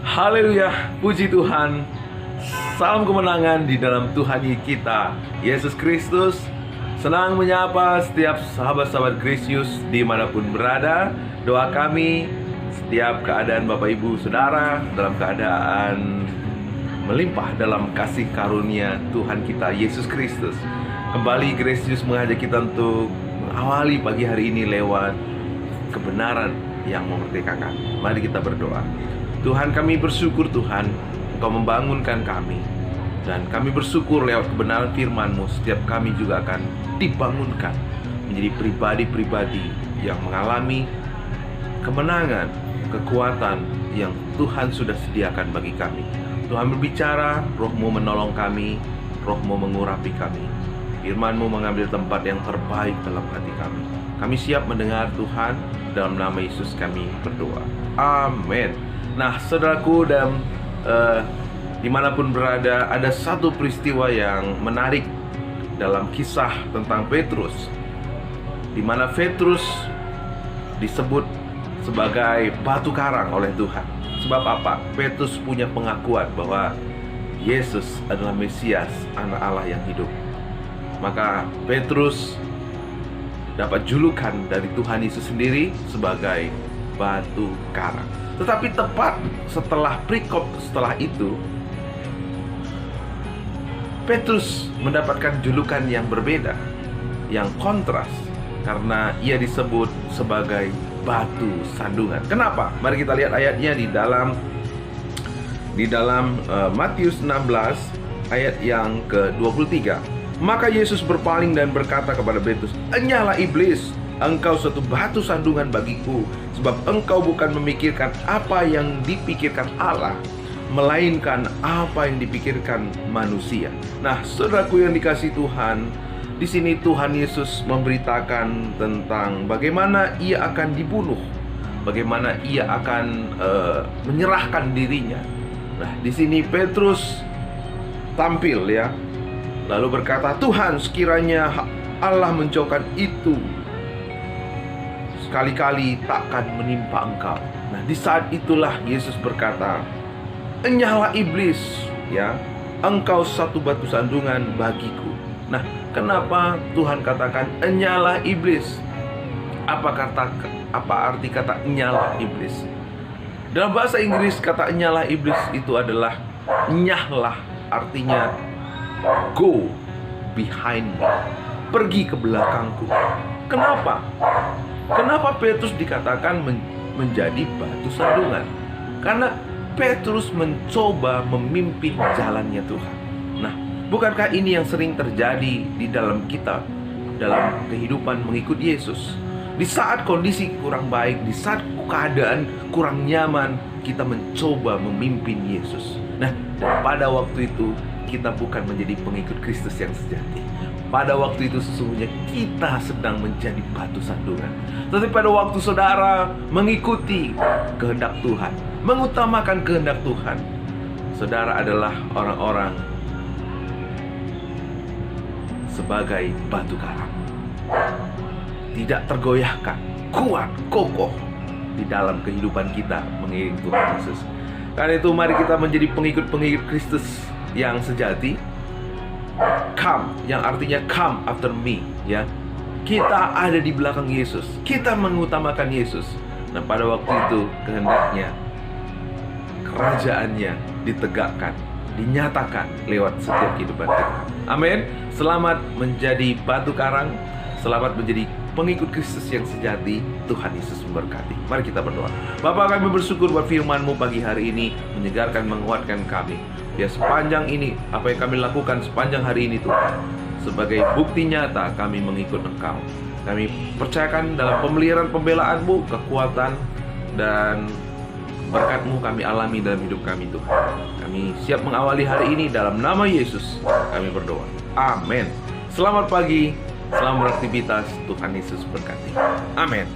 Haleluya, puji Tuhan. Salam kemenangan di dalam Tuhan kita, Yesus Kristus. Senang menyapa setiap sahabat-sahabat Gracious dimanapun berada. Doa kami setiap keadaan Bapak Ibu Saudara dalam keadaan melimpah dalam kasih karunia Tuhan kita Yesus Kristus. Kembali Gracious mengajak kita untuk mengawali pagi hari ini lewat kebenaran yang memerdekakan. Mari kita berdoa. Tuhan, kami bersyukur Tuhan, Engkau membangunkan kami. Dan kami bersyukur lewat kebenaran firman-Mu, setiap kami juga akan dibangunkan menjadi pribadi-pribadi yang mengalami kemenangan, kekuatan yang Tuhan sudah sediakan bagi kami. Tuhan berbicara, Roh-Mu menolong kami, Roh-Mu mengurapi kami. Firman-Mu mengambil tempat yang terbaik dalam hati kami. Kami siap mendengar Tuhan, dalam nama Yesus kami berdoa. Amin. Nah, saudaraku dan dimanapun berada, ada satu peristiwa yang menarik dalam kisah tentang Petrus, di mana Petrus disebut sebagai batu karang oleh Tuhan. Sebab apa? Petrus punya pengakuan bahwa Yesus adalah Mesias, Anak Allah yang hidup. Maka Petrus dapat julukan dari Tuhan Yesus sendiri sebagai batu karang. Tetapi tepat setelah perikop setelah itu, Petrus mendapatkan julukan yang berbeda, yang kontras, karena ia disebut sebagai batu sandungan. Kenapa? Mari kita lihat ayatnya di dalam Matius 16 ayat yang ke-23. Maka Yesus berpaling dan berkata kepada Petrus, "Enyahlah iblis, engkau suatu batu sandungan bagiku, sebab engkau bukan memikirkan apa yang dipikirkan Allah, melainkan apa yang dipikirkan manusia." Nah, saudaraku yang dikasihi Tuhan, di sini Tuhan Yesus memberitakan tentang bagaimana ia akan dibunuh, bagaimana ia akan menyerahkan dirinya. Nah, di sini Petrus tampil ya, lalu berkata, "Tuhan, sekiranya Allah menjauhkan itu, sekali-kali takkan menimpa engkau." Nah, di saat itulah Yesus berkata, "Enyahlah iblis, ya, engkau satu batu sandungan bagiku." Nah, kenapa Tuhan katakan enyahlah iblis? Apa arti kata enyahlah iblis? Dalam bahasa Inggris kata enyahlah iblis itu adalah nyahlah, artinya go behind me, pergi ke belakangku. Kenapa? Kenapa Petrus dikatakan menjadi batu sandungan? Karena Petrus mencoba memimpin jalannya Tuhan. Nah, bukankah ini yang sering terjadi di dalam kita, dalam kehidupan mengikut Yesus? Di saat kondisi kurang baik, di saat keadaan kurang nyaman, kita mencoba memimpin Yesus. Nah, dan pada waktu itu kita bukan menjadi pengikut Kristus yang sejati. Pada waktu itu sesungguhnya kita sedang menjadi batu sandungan. Tetapi pada waktu saudara mengikuti kehendak Tuhan, mengutamakan kehendak Tuhan, saudara adalah orang-orang sebagai batu karang, tidak tergoyahkan, kuat, kokoh di dalam kehidupan kita mengiring Tuhan Yesus. Karena itu mari kita menjadi pengikut-pengikut Kristus yang sejati. Come, yang artinya come after me, ya. Kita ada di belakang Yesus, kita mengutamakan Yesus. Nah, pada waktu itu kehendaknya kerajaannya ditegakkan, dinyatakan lewat setiap kehidupan kita. Amin. Selamat menjadi batu karang, selamat menjadi pengikut Kristus yang sejati. Tuhan Yesus memberkati. Mari kita berdoa. Bapa, kami bersyukur buat firman-Mu pagi hari ini, menyegarkan, menguatkan kami. Ya, sepanjang ini, apa yang kami lakukan sepanjang hari ini Tuhan, sebagai bukti nyata kami mengikut Engkau. Kami percayakan dalam pemeliharaan pembelaan-Mu, kekuatan dan berkat-Mu kami alami dalam hidup kami Tuhan. Kami siap mengawali hari ini dalam nama Yesus kami berdoa. Amin. Selamat pagi, selamat beraktivitas. Tuhan Yesus berkati. Amin.